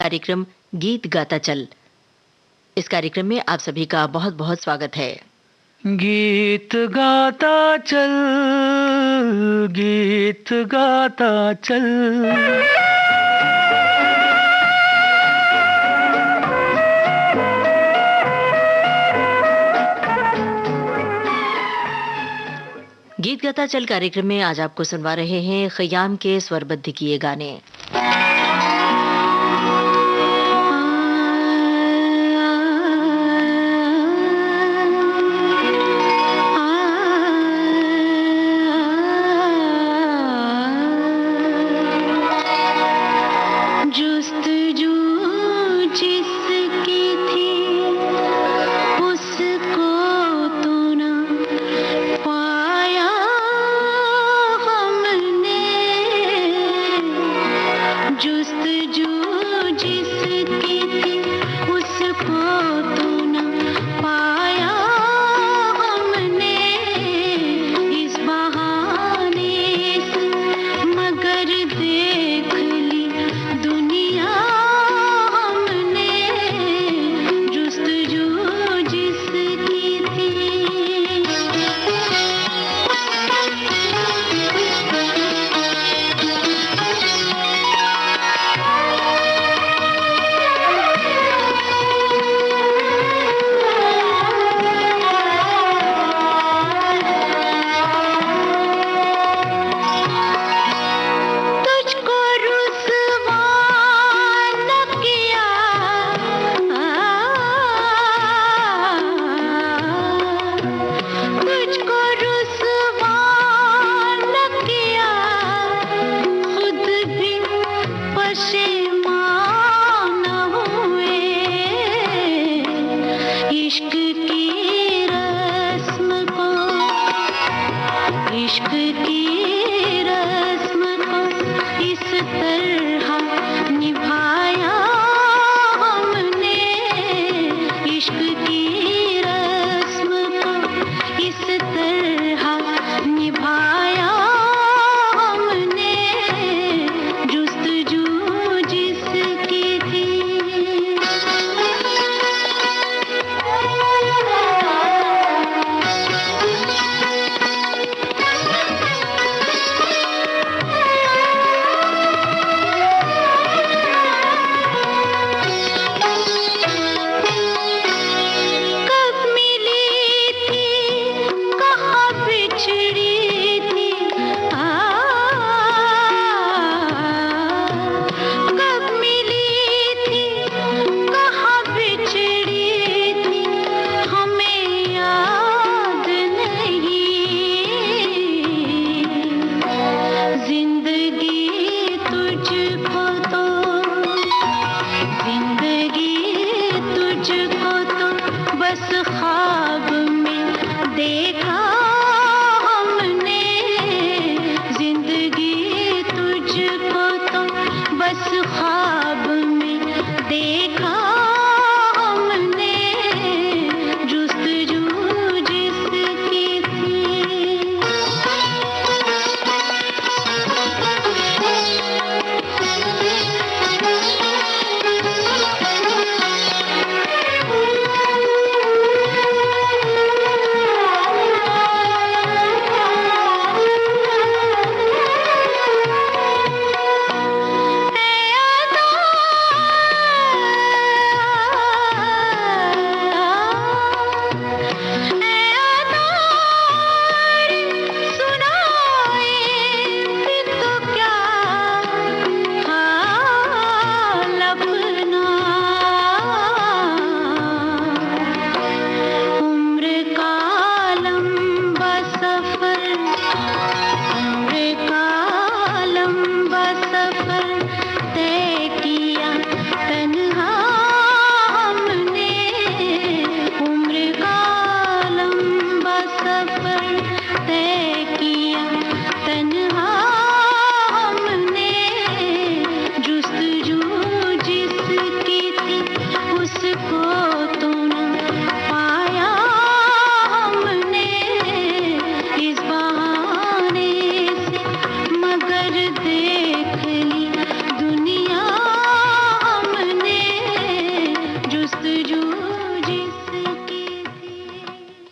कार्यक्रम गीत गाता चल। इस कार्यक्रम में आप सभी का बहुत बहुत स्वागत है। गीत गाता चल, गीत गाता चल। गीत गाता चल कार्यक्रम में आज आपको सुनवा रहे हैं खयाम के स्वरबद्ध किए गाने।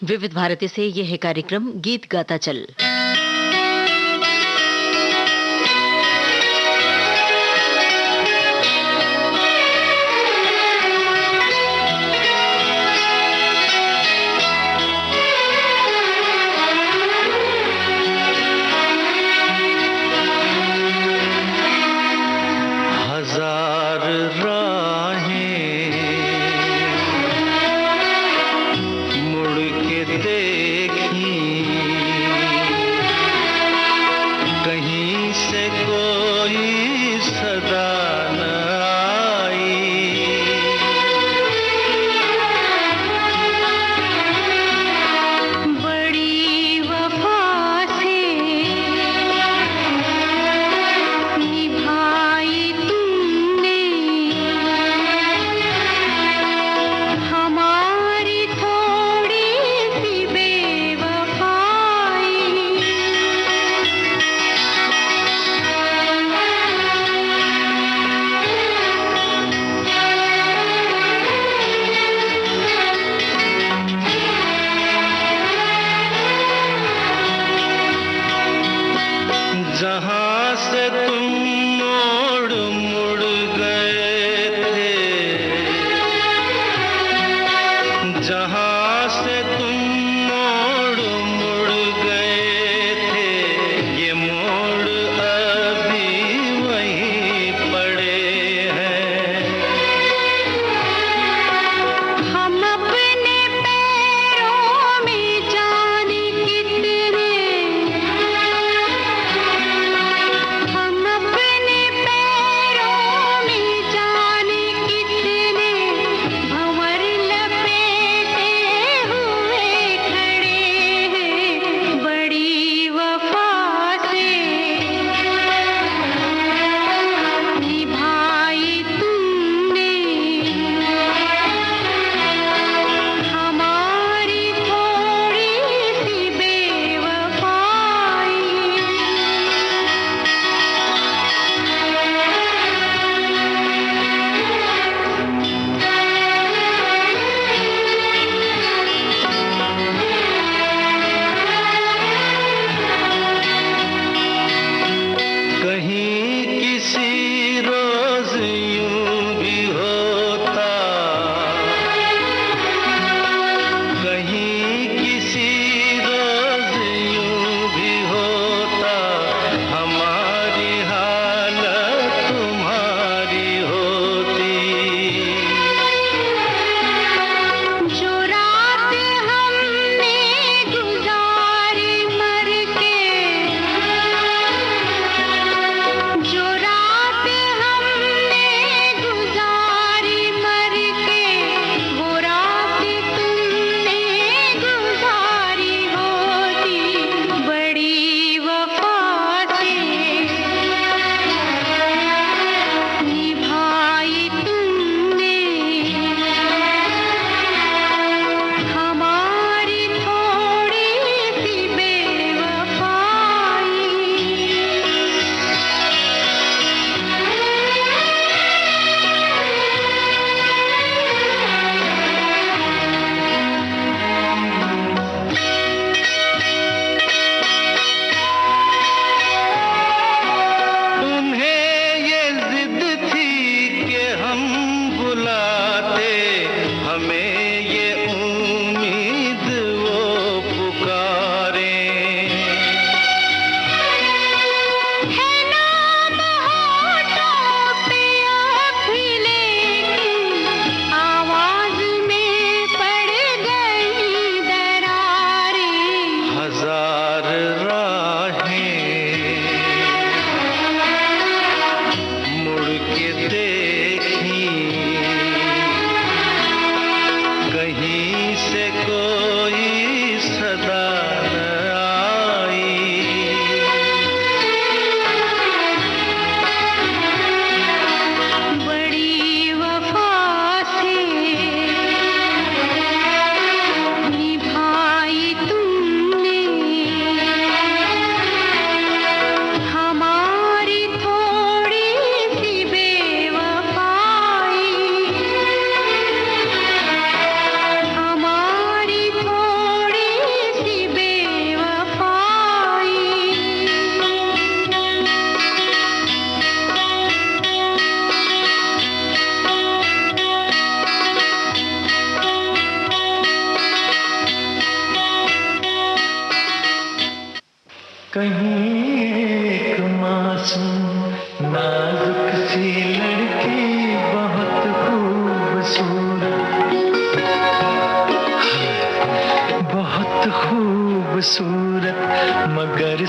विविध भारती से ये है कार्यक्रम गीत गाता चल। हजार राहें मुड़ के देखी,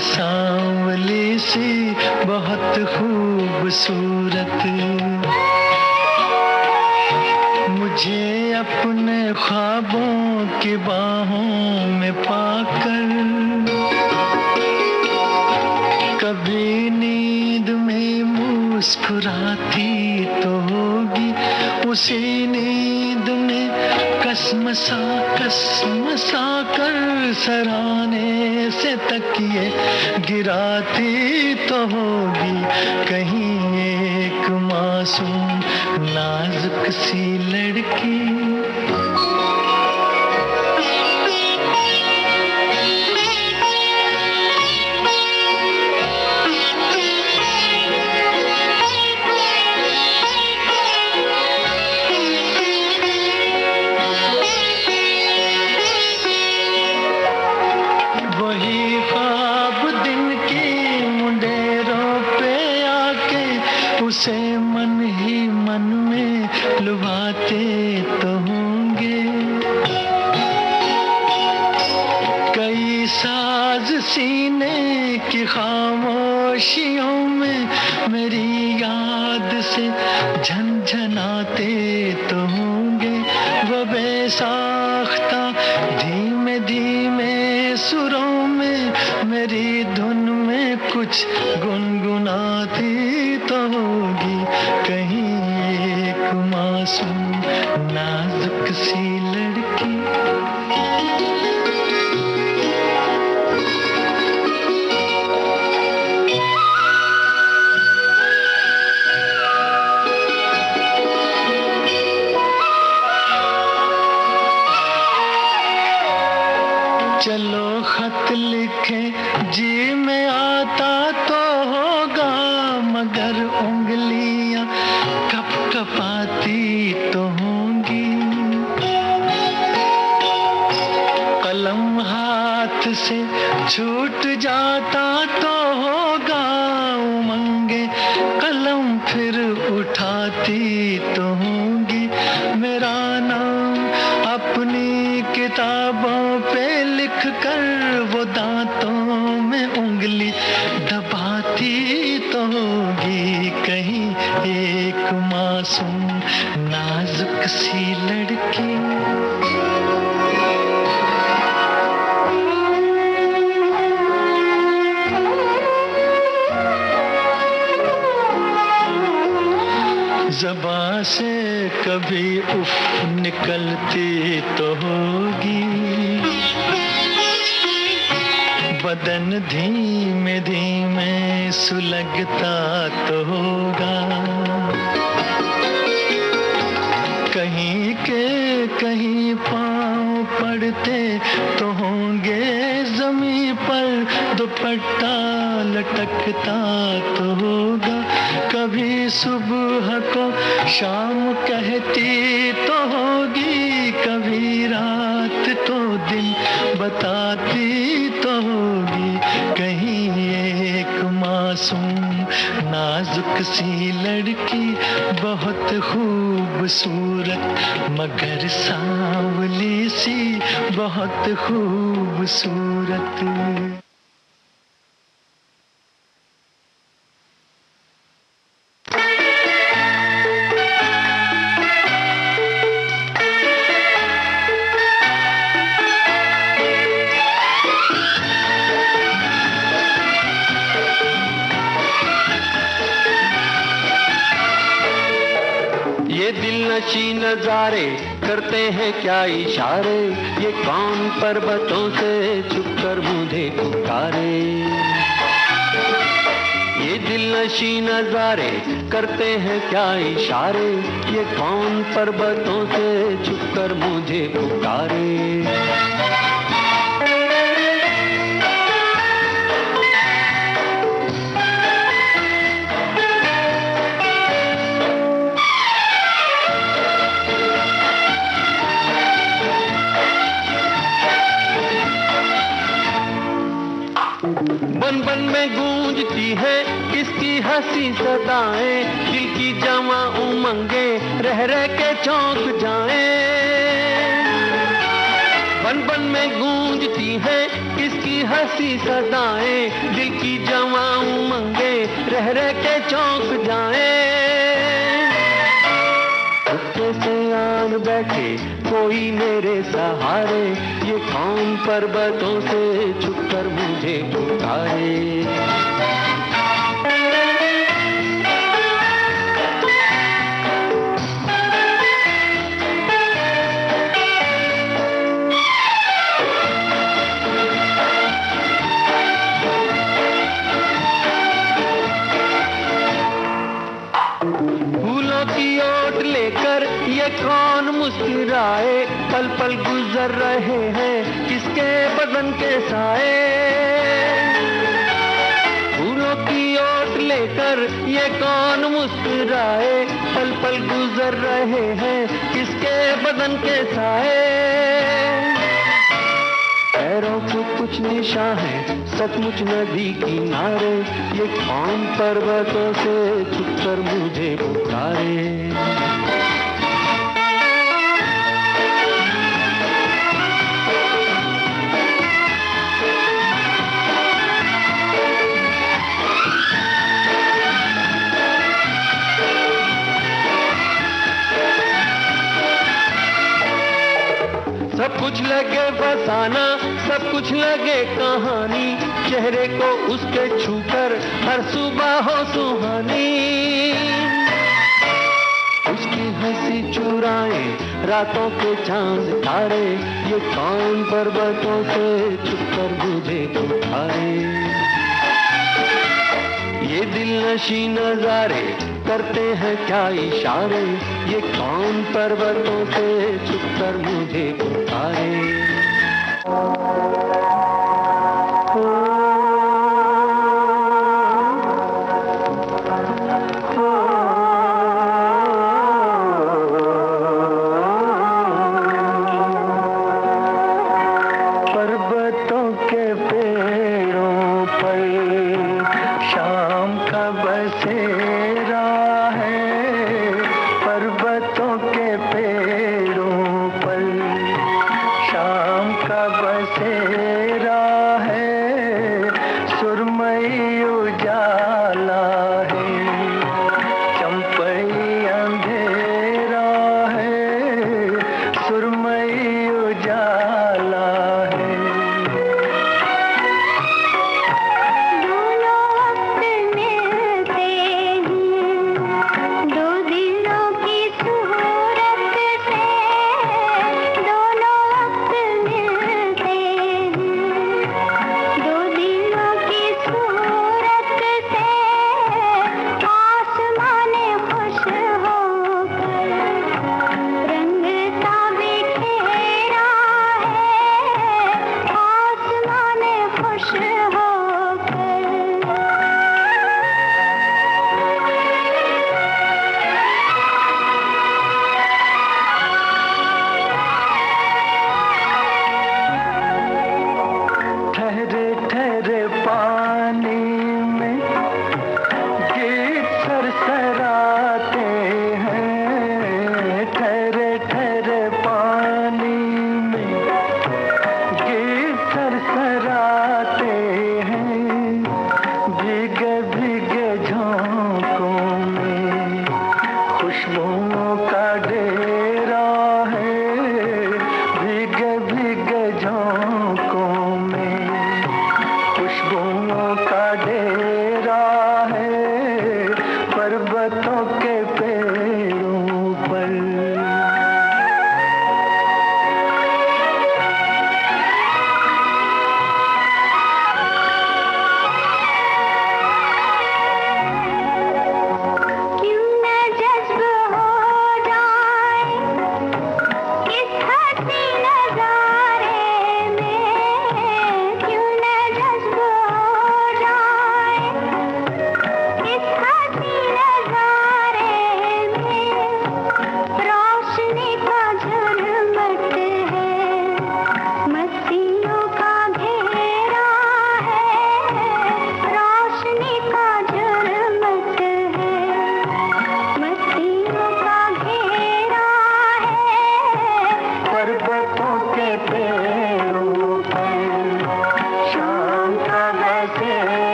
सांवली सी बहुत खूबसूरत, मुझे अपने ख्वाबों की बाहों में पाकर कभी नींद में मुस्कुराती तो होगी, उसी नींद में कसमसा कर सराहने से तकिए गिराती तो होगी। कहीं एक मासूम नाजुक सी लड़की उसे मन ही मन में लुभाते तो होंगे। कई साज सीने की खामोशियों में मेरी याद से झनझनाते तो होंगे। वो बेसाख्ता धीमे धीमे सुरों में मेरी धुन में कुछ गुनगुनाती तो होगी। कहीं एक मासूम नाजुक सी लड़की चलो खत लिखे जी में आता तो होगा, मगर उंगलियां कपकपाती तो होंगी। कलम हाथ से छूट जाता तो होगा, उमंगे कलम फिर उठाती तो होंगी। मेरा नाम अपनी किताबों पे लिख कर वो दांतों में उंगली दबाती तो होगी। कहीं एक मासूम नाजुक सी लड़की ज़बां से कभी उफ निकलती तो होगी। बदन धीमे धीमे सुलगता तो होगा। कहीं के कहीं पाँव पड़ते तो होंगे, ज़मीं पर दुपट्टा लटकता तो होगा। कभी सुबह को शाम कहती तो होगी, कभी रात को दिन बताती तो होगी। कहीं एक मासूम नाजुक सी लड़की बहुत खूबसूरत मगर सांवली सी बहुत खूबसूरत। दिलनशी नजारे करते हैं क्या इशारे, ये कौन पर्वतों से छुपकर मुझे पुकारे। ये दिलनशी नजारे करते हैं क्या इशारे, ये कौन पर्वतों से छुपकर मुझे पुकारे। बन बन में गूंजती है इसकी हंसी सदाएं, दिल की जवां उमंगे रह रह के चौंक जाएं। बन बन में गूंजती हैं किसकी हंसी सदाएं, दिल की जवां उमंगे रह रह के चौंक जाएं। चुपके से आन बैठे कोई मेरे सहारे, ये कौन पर्वतों से छुपकर मुझे पुकारे। फूलों की ओट लेकर ये कौन मुस्कुराए, पल पल गुजर रहे हैं किसके बदन के साए। फूलों की ओट लेकर ये कौन मुस्कुराए, पल पल गुजर रहे हैं किसके बदन के साए। पैरों को कुछ निशान है सचमुच नदी किनारे, ये कौन पर्वतों से छुपकर मुझे पुकारे। सब कुछ लगे फसाना, सब कुछ लगे कहानी, चेहरे को उसके छूकर हर सुबह हो सुहानी। उसकी हंसी चुराए रातों के चांद तारे, ये कौन पर्वतों से छुपकर मुझे पुकारे। ये दिल नशी नजारे करते हैं क्या इशारे, ये कौन पर्वतों से छुपकर मुझे पुकारे। पर्वतों के पेड़ों पर शाम का बसेरा है, पर्वतों के पेड़ों पर शाम का बसेरा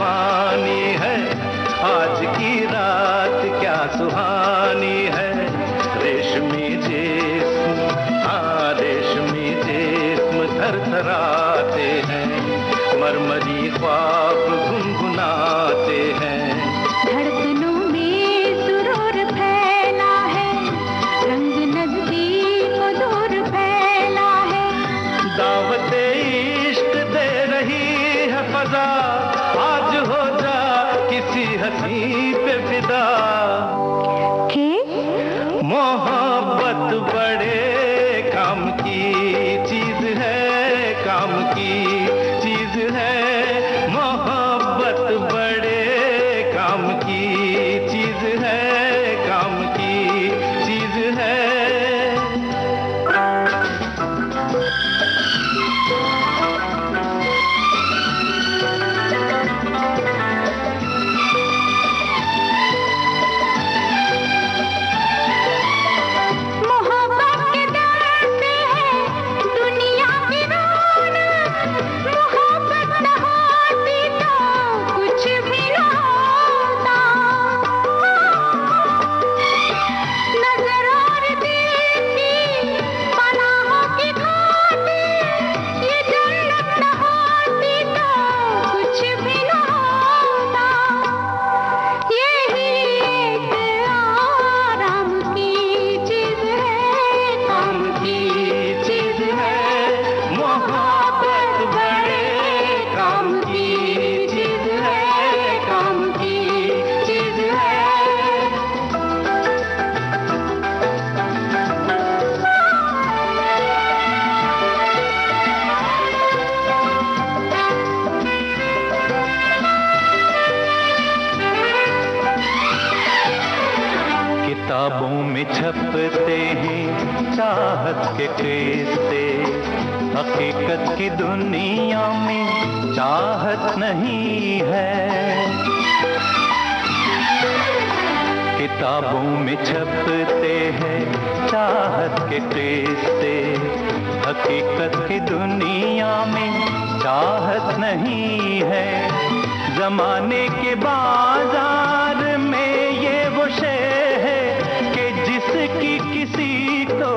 कहानी है, आज की रात क्या सुहानी है। रेशमी जिस्म, हाँ रेशमी जिस्म थरथराते हैं, मरमरी ख्वाब गुनगुनाते हैं। धड़कनों में सुरूर फैला है, रंग नजदीक दूर फैला है। दावते इश्क दे रही है फजा, आज हो जा किसी हंसी पे फिदा। मोहब्बत बड़े काम की चीज है, काम की चीज है। मोहब्बत बड़े काम की चीज है, काम की चीज है। किताबों में छपते हैं चाहत के किस्से, हकीकत की दुनिया में चाहत नहीं है। किताबों में छपते हैं चाहत के किस्से, हकीकत की दुनिया में चाहत नहीं है। जमाने के बाजार में ये वो शे है कि जिसकी किसी को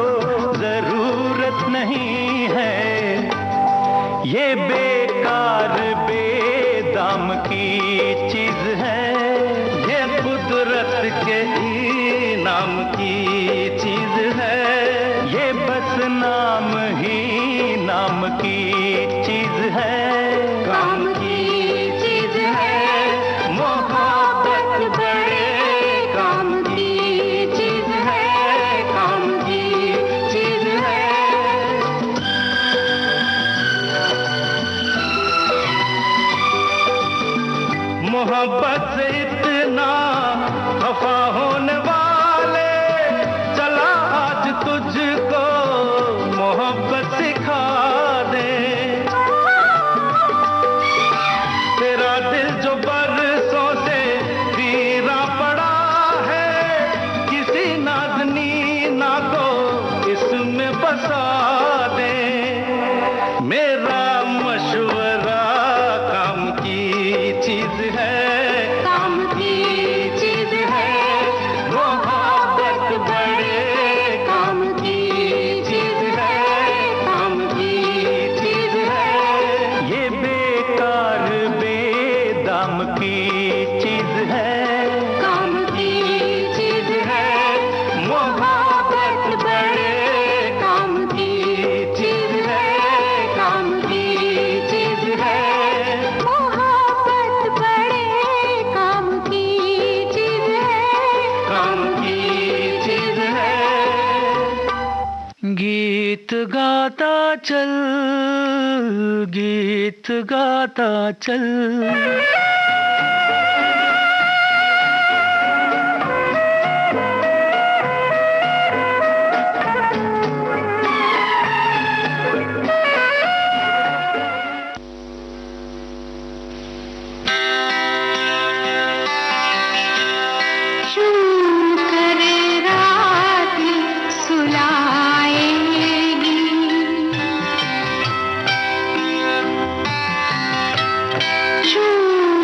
जरूरत नहीं है। ये बेकार बेदाम की चीज है, ये कुदरत के इनाम की चीज है। ये बस नाम ही नाम की चीज है, काम की चीज है। मोहब्बत बड़े काम की चीज है, काम की चीज है। मोहब्बत से इतना खफा होने वाले, चला आज तुझको मोहब्बत सिखा दे। तेरा दिल जो बरसों से वीरा पड़ा है, किसी नाज़नी ना को इसमें बसा दे। मेरा मशवरा काम की चीज है, काम की चीज है। मोहब्बत बड़े काम की चीज है, काम की चीज है। ये बेकार बेदाम की चीज है, काम की चीज है। मोहब्बत बड़े काम की चीज है, काम की चीज है। मोहब्बत बड़े काम की चीज है, काम की चीज है। गीत गाता चल, गीत गाता चल। चूम कर रात सुलाएगी, चूम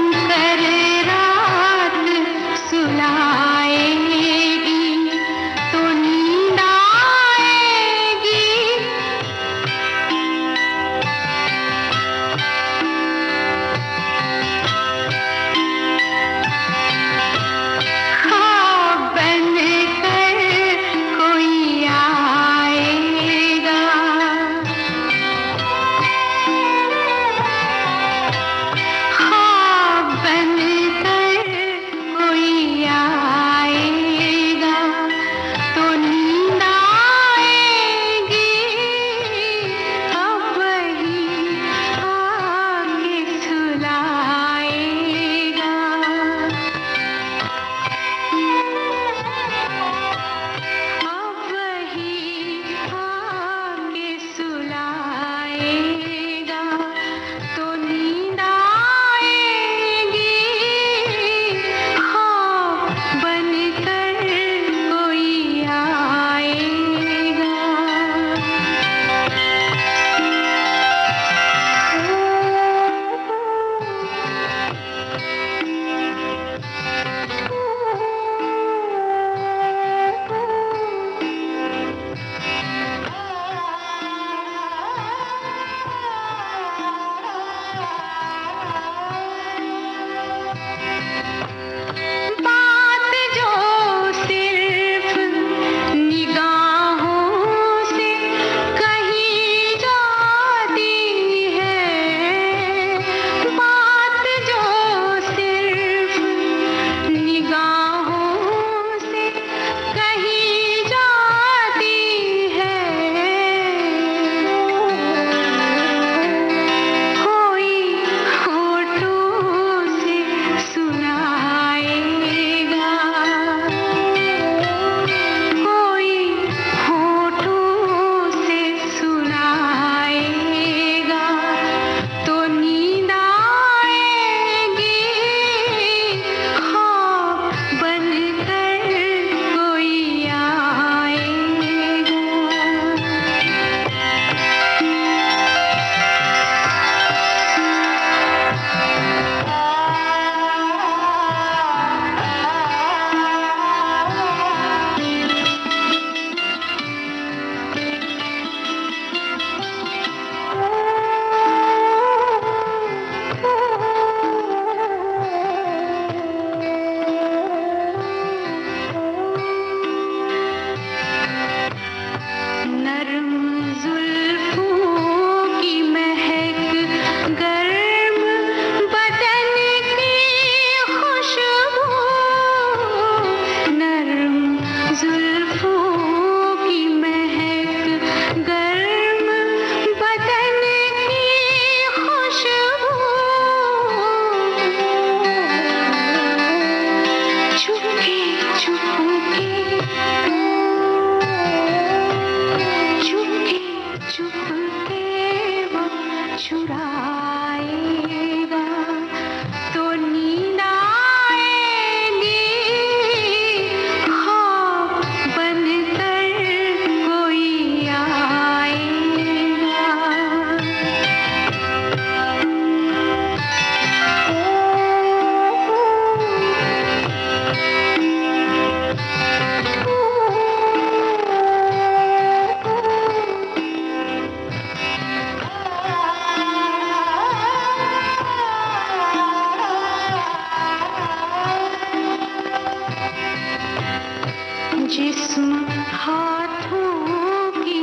जिस्म हाथों की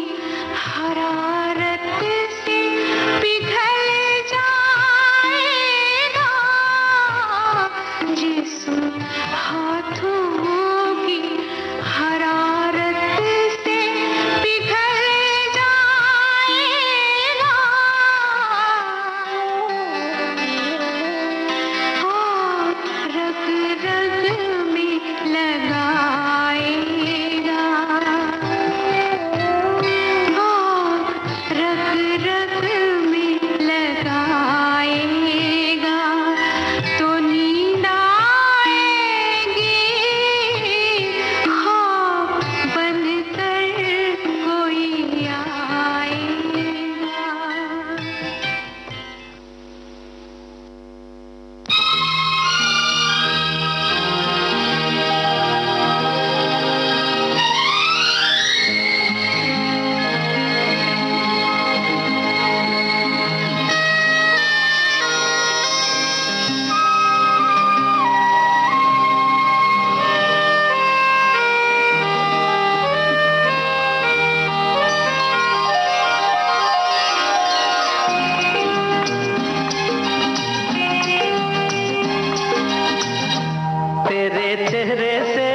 हरारत से पिघल जाएगा, जिस्म हाथों की हरारत से पिघल जाएगा, रग रग में लगाएगा, रग रग में लगाएगा, तो नींद आएगी, ख्वाब बनकर कोई आएगा। तेरे चेहरे से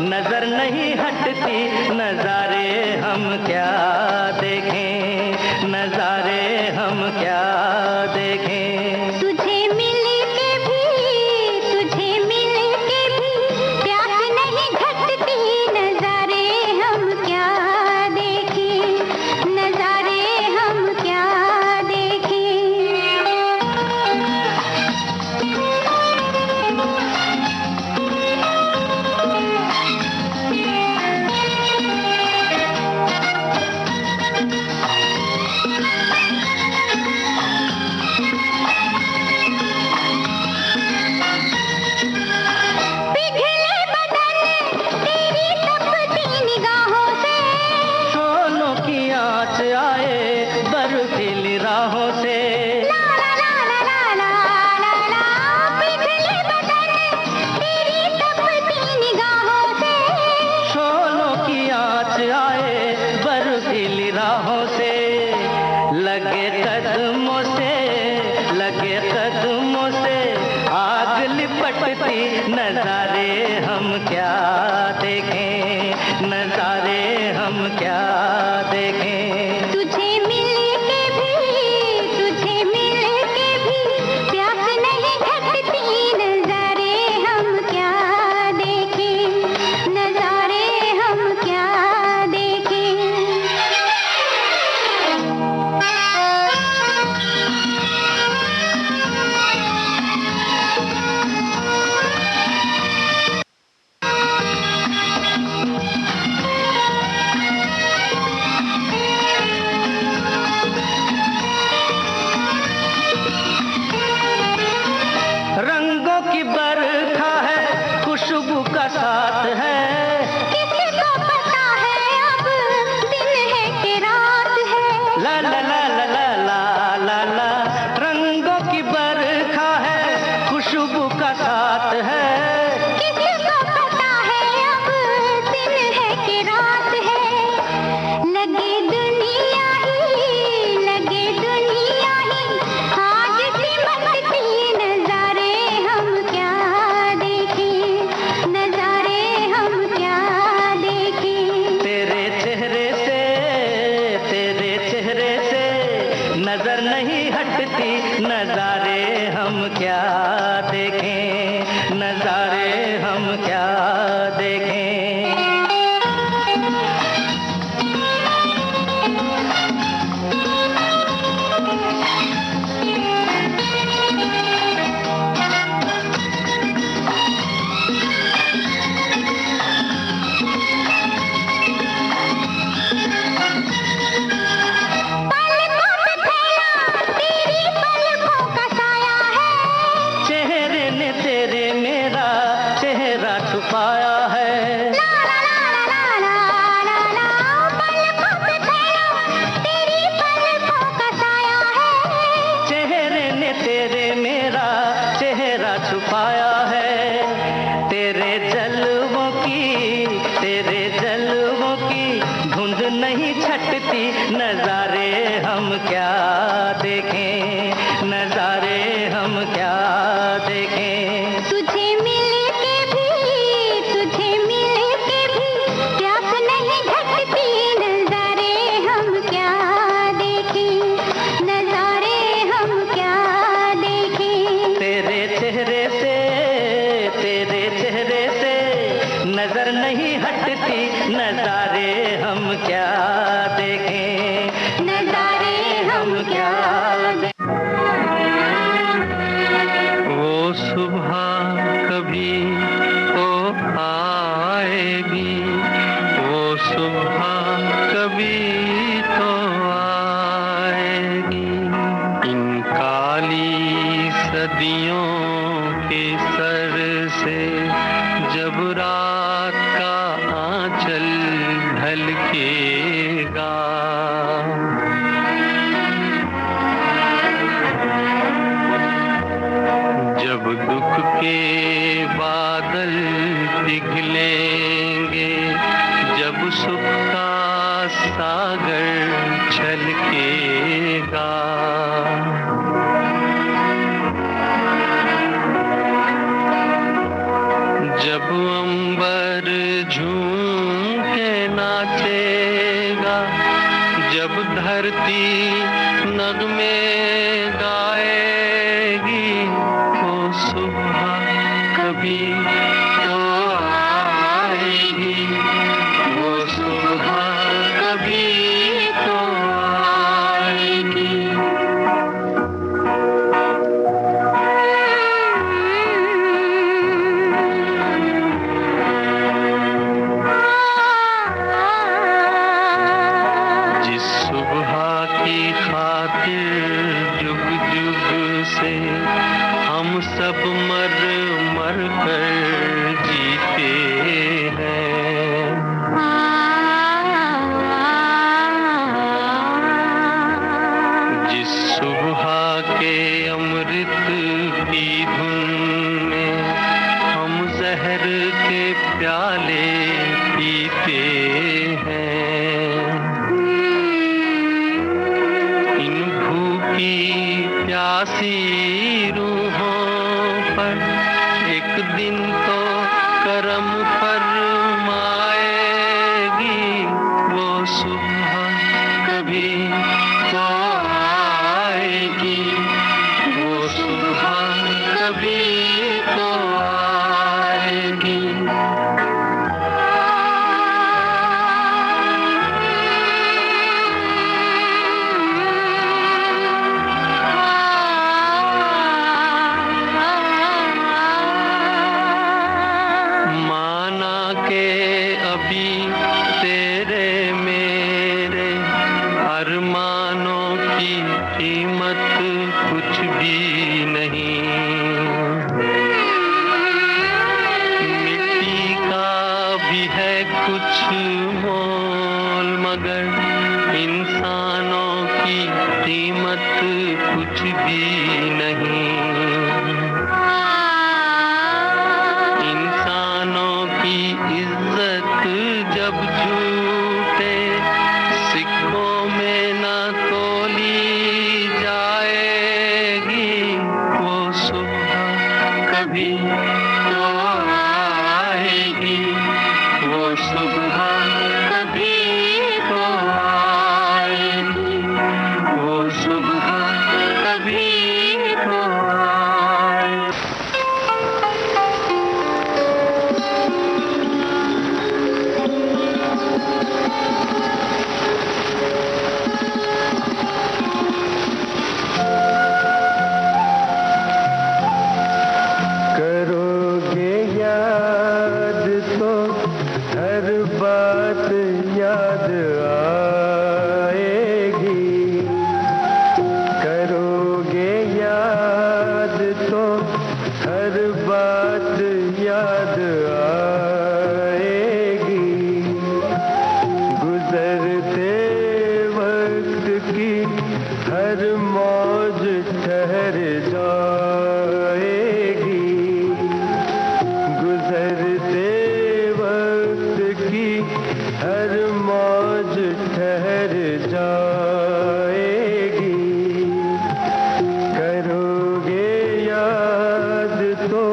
नजर नहीं हटती, नजारे हम क्या देखें, नजारे हम क्या देखें। तुझे मिल के भी प्यास नहीं घटती, नजारे हम क्या देखें, नजारे हम क्या देखें। पिघले बदन तेरी तपती निगाहों से, शोलों की आँच आए बर्फीली राहों से, ला ला ला ला ला ला ला ला। पिघले बदन तेरी तपती निगाहों से, शोलों की आँच आए बर्फीली राहों से, लगे कदमों से आग लिपटती, नजारे हम क्या देखें, नजारे हम क्या देखें। तुझे मिल के भी प्यास नहीं घटती, नजारे हम क्या देखें, नजारे हम क्या देखें। रंगों की बरखा है, खुशबू का साथ है, किसको पता है अब दिन है कि रात है, ला ला ला ला ला ला ला ला। रंगों की बरखा है, खुशबू का साथ है, किसको पता है अब दिन है कि रात है। लगे दुनिया ही आज सिमटती, नजारे हम क्या देखें, नजारे हम क्या देखें। तेरे चेहरे से नजर नहीं हटती, नजारे हम क्या देखें, नजारे हम क्या देखें। पलकों पे फैला तेरी पलकों का साया है, चेहरे ने तेरे मेरा चेहरा छुपाया है, ला ला ला ला ला ला ला। पलकों पे फैला तेरी पलकों का साया है, चेहरे ने तेरे मेरा चेहरा छुपाया है। तेरे सदियों के सर से जब रात का आंचल ढलकेगा, जब दुख के बादल पिघलेंगे, जब सुख का सागर छलकेगा, जब अंबर झूम के नाचेगा, जब धरती नगमे गाएगी, वो सुबह कभी तो आएगी, वो सुबह कभी तो आएगी। जिस सुबह की खातिर जुग जुग से हम सब मर मर कर जीते हैं, जिस सुबह के अमृत की धुन में हम जहर के प्याले पीते हैं, इन भूखी प्यासी रूहों पर एक दिन तो करम फरमाएगी, वो सुबह कभी तो आएगी, वो सुबह कभी तो आएगी। माना के अभी तेरे मेरे अरमानों की कीमत कुछ भी नहीं, मिट्टी का भी है कुछ मोल, मगर इंसानों की कीमत कुछ भी नहीं। इंसानों की इज्जत जब झूठे सिक्कों में ना तोली जाएगी, वो सुबह कभी तो आएगी, वो सुबह कभी तो आएगी, वो सुबह कभी तो आएगी। करोगे याद तो हर बात याद आएगी, करोगे याद तो हर बात याद आएगी, गुजरते वक्त की हर मौज ठहर जाएगी, गुजरते वक्त की हर मौज ठहर जाएगी, करोगे याद तो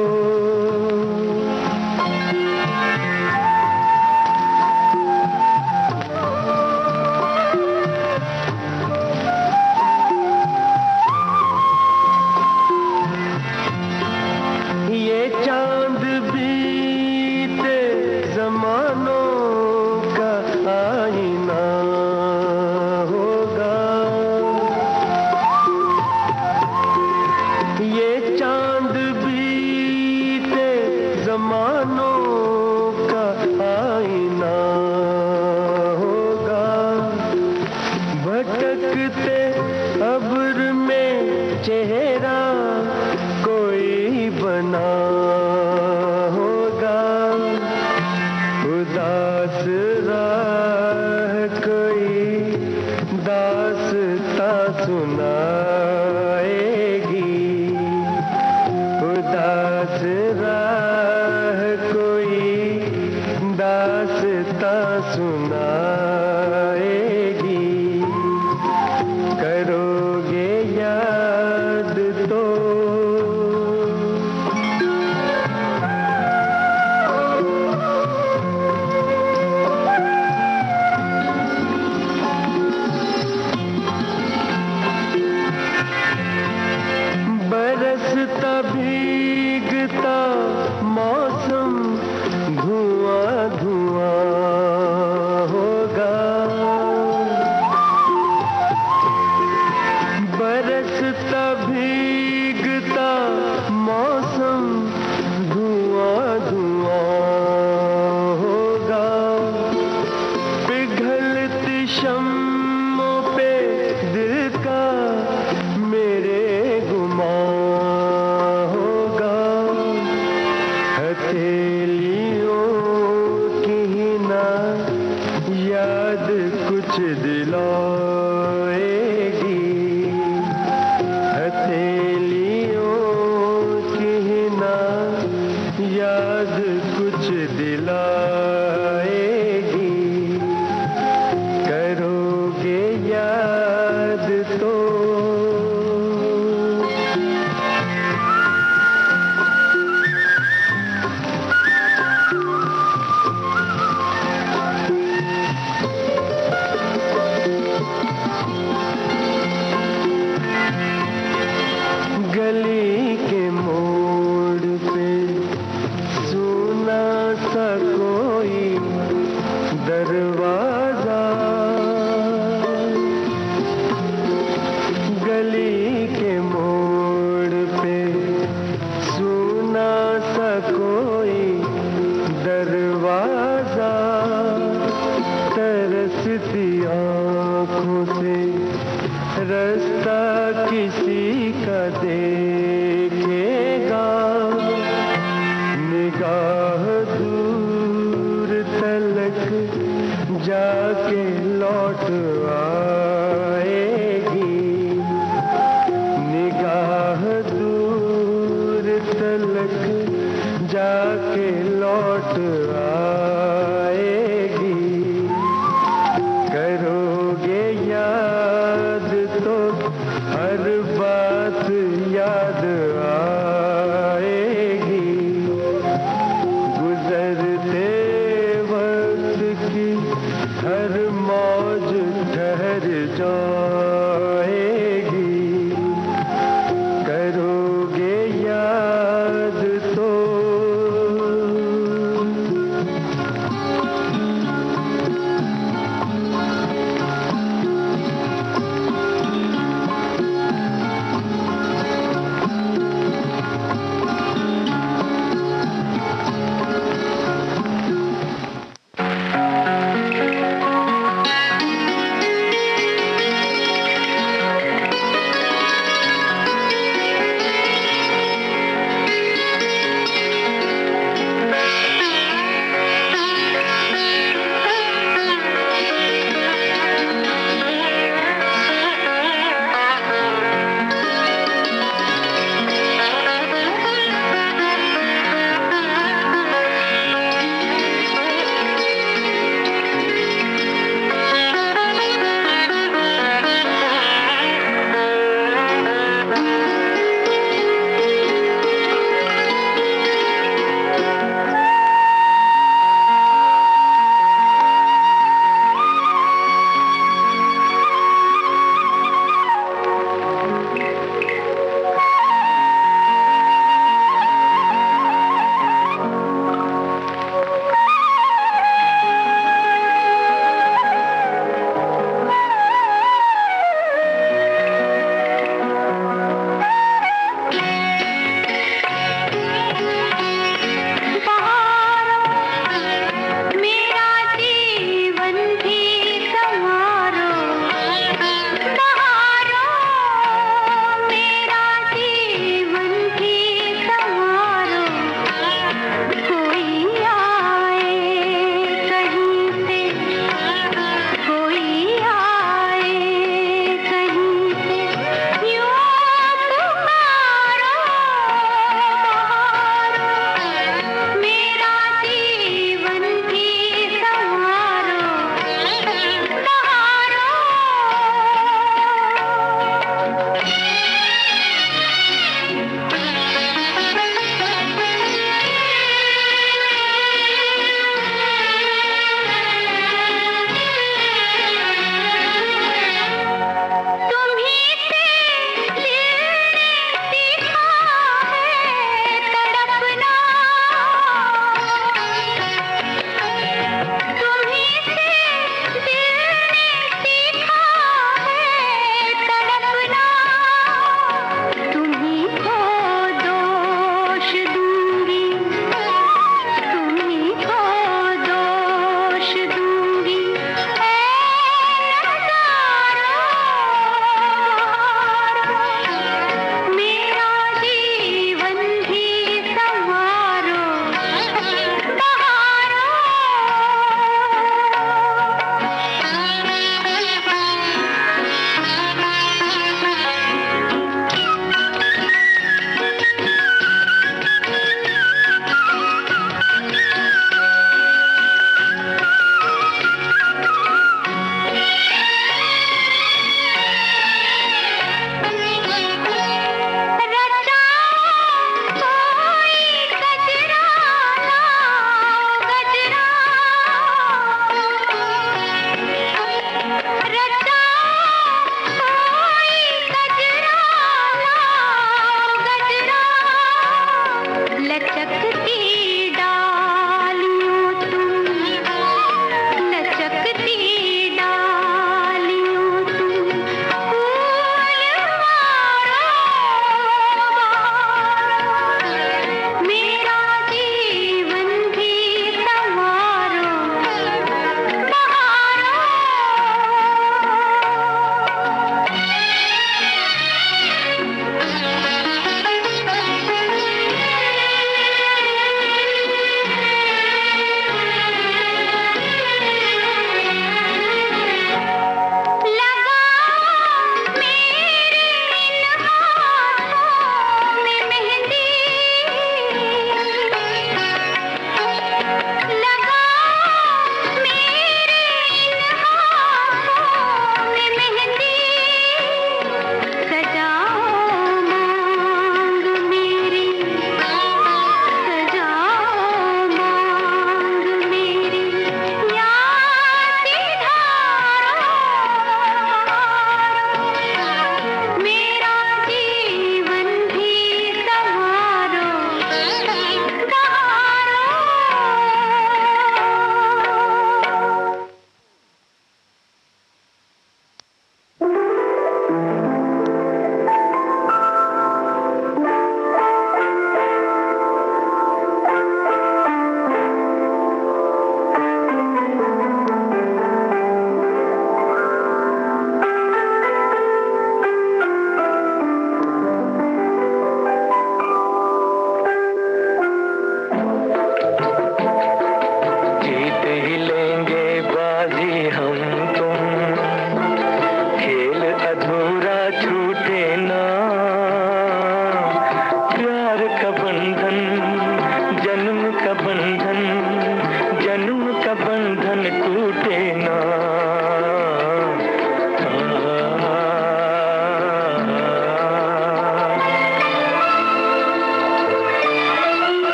झलक जाके लौट आएगी। करोगे याद तो हर बात याद आएगी। गुजरते वक्त की हर मौज ठहर जाएगी। करोगे याद तो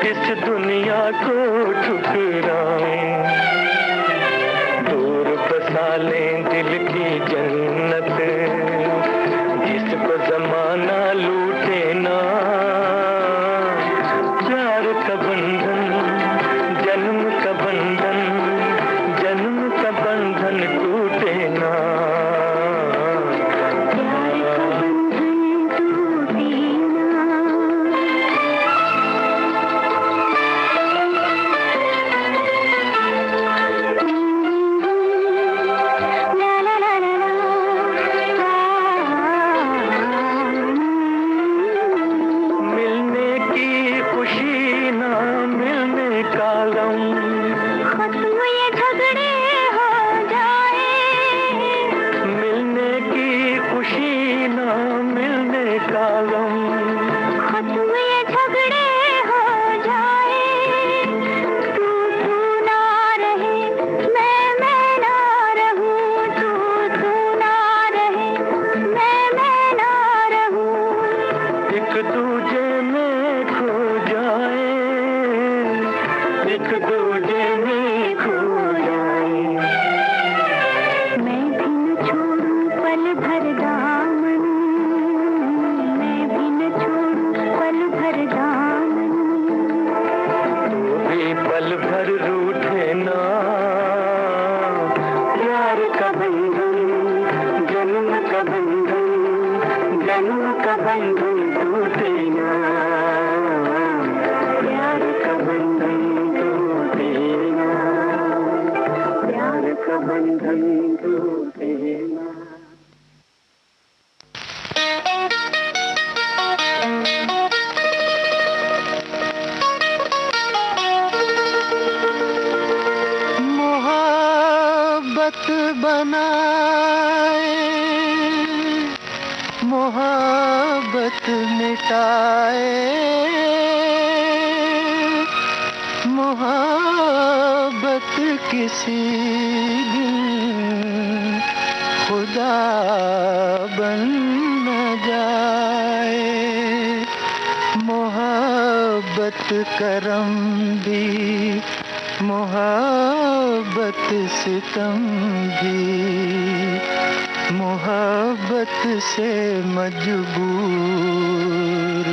इस दुनिया को ठुकराएं, दूर बसा लें दिल की जन्नत, जिसको जमाना लूटे ना। प्यार का बंधन, जन्म का बंधन, जन्म का बंधन टूटे ना। मोहब्बत मिटाए, मोहब्बत किसी दिन खुदा बन न जाए। मोहब्बत करम भी, मोहब्बत सितम भी, मोहब्बत से मजबूर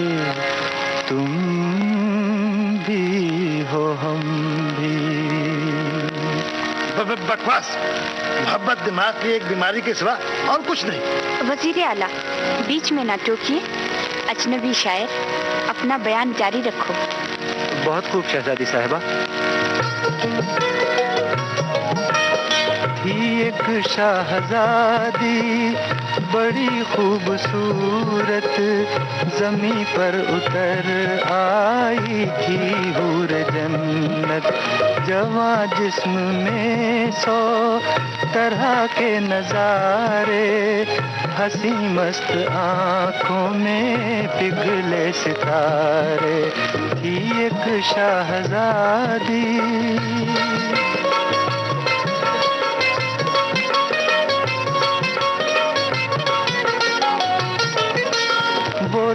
तुम भी हो हम भी। बकवास। मोहब्बत दिमाग की एक बीमारी के सिवा और कुछ नहीं। वजीर आला, बीच में ना टोकिए। अजनबी शायर, अपना बयान जारी रखो। बहुत खूब शहजादी साहिबा। थी एक शहजादी बड़ी खूबसूरत, ज़मीं पर उतर आई थी हूर जन्नत। जवां जिस्म में 100 तरह के नजारे, हंसी मस्त आँखों में पिघले सितारे। थी एक शहजादी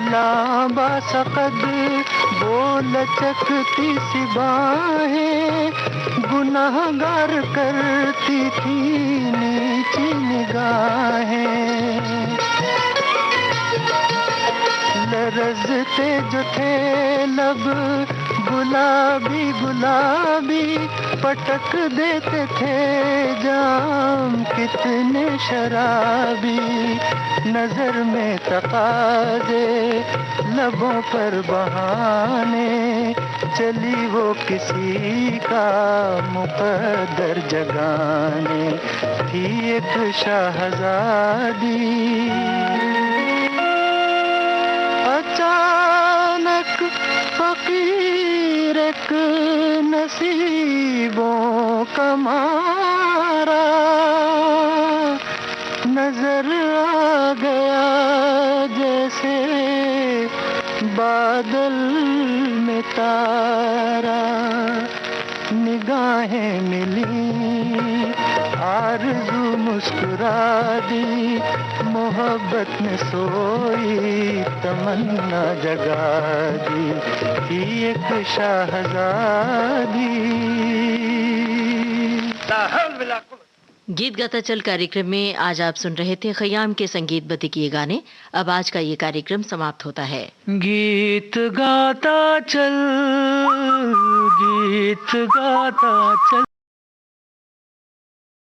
लांबा सकद, वो लचकती सी बाहें, गुनाहगार करती थी नीची निगाहें। लरजते जो थे लब गुलाबी गुलाबी, पटक देते थे जाम कितने शराबी। नजर में तकाजे, लबों पर बहाने, चली वो किसी का मुकद्दर जगाने। थी एक शहजादी अचानक फकीर एक नसीबों का मारा, नजर आ गया जैसे बादल में तारा। निगाहें मिली आरज़ू मुस्कुरा दी, मोहब्बत ने सोई तमन्ना जगा दी, एक शाहज़ादी। गीत गाता चल कार्यक्रम में आज आप सुन रहे थे खयाम के संगीतबद्ध किए गाने। अब आज का ये कार्यक्रम समाप्त होता है। गीत गाता चल, गीत गाता चल।